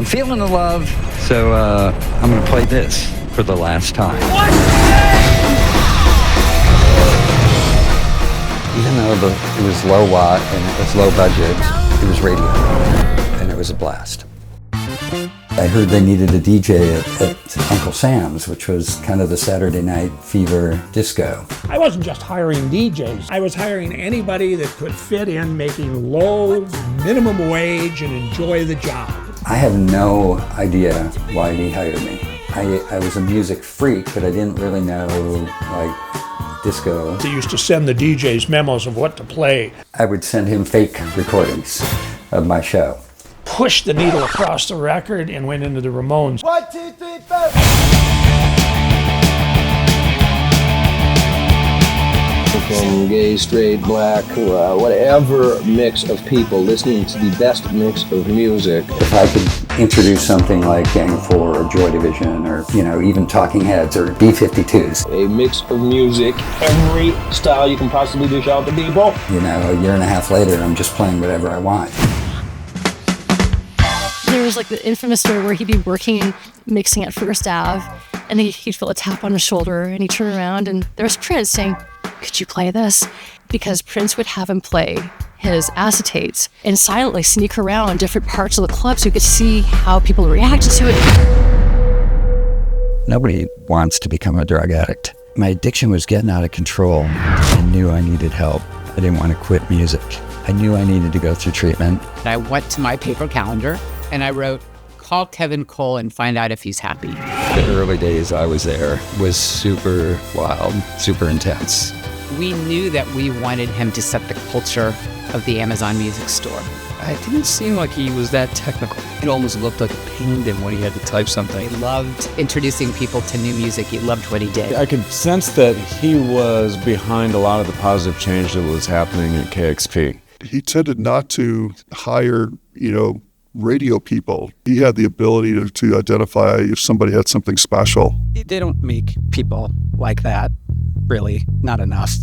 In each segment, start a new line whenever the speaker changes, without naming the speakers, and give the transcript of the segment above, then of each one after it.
feeling the love, so I'm going to play this for the last time. Even though it was low watt and it was low budget, it was radio, and it was a blast. I heard they needed a DJ at Uncle Sam's, which was kind of the Saturday Night Fever disco.
I wasn't just hiring DJs. I was hiring anybody that could fit in making low minimum wage and enjoy the job.
I had no idea why he hired me. I was a music freak, but I didn't really know, like, disco.
They used to send the DJs memos of what to play.
I would send him fake recordings of my show.
Pushed the needle across the record and went into the Ramones.
1, 2, 3, 4.
From gay, straight, black, whatever mix of people listening to the best mix of music.
If I could introduce something like Gang 4 or Joy Division or, even Talking Heads or B-52s.
A mix of music, every style you can possibly dish out to people.
A year and a half later, I'm just playing whatever I want.
There was like the infamous story where he'd be working, mixing at First Ave, and he'd feel a tap on his shoulder, and he'd turn around, and there was Prince saying, "Could you play this?" Because Prince would have him play his acetates and silently sneak around different parts of the club so you could see how people reacted to it.
Nobody wants to become a drug addict. My addiction was getting out of control. I knew I needed help. I didn't want to quit music. I knew I needed to go through treatment.
I went to my paper calendar and I wrote, "Call Kevin Cole and find out if he's happy."
The early days I was there was super wild, super intense.
We knew that we wanted him to set the culture of the Amazon Music Store.
It didn't seem like he was that technical. It almost looked like it pained him when he had to type something.
He loved introducing people to new music. He loved what he did.
I could sense that he was behind a lot of the positive change that was happening at KXP.
He tended not to hire, radio people. He had the ability to identify if somebody had something special.
They don't make people like that, really, not enough.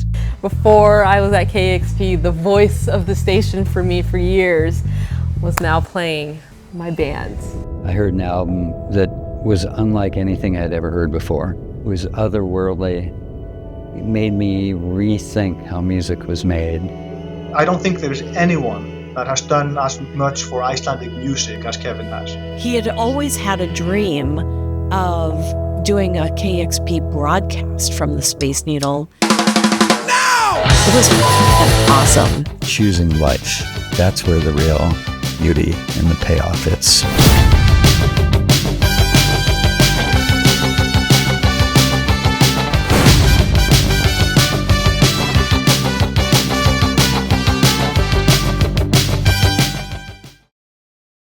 Before I was at KXP, the voice of the station for me for years was now playing my bands.
I heard an album that was unlike anything I'd ever heard before. It was otherworldly. It made me rethink how music was made.
I don't think there's anyone that has done as much for Icelandic music as Kevin has.
He had always had a dream of doing a KXP broadcast from the Space Needle.
No! It was awesome.
Choosing life, that's where the real beauty and the payoff is.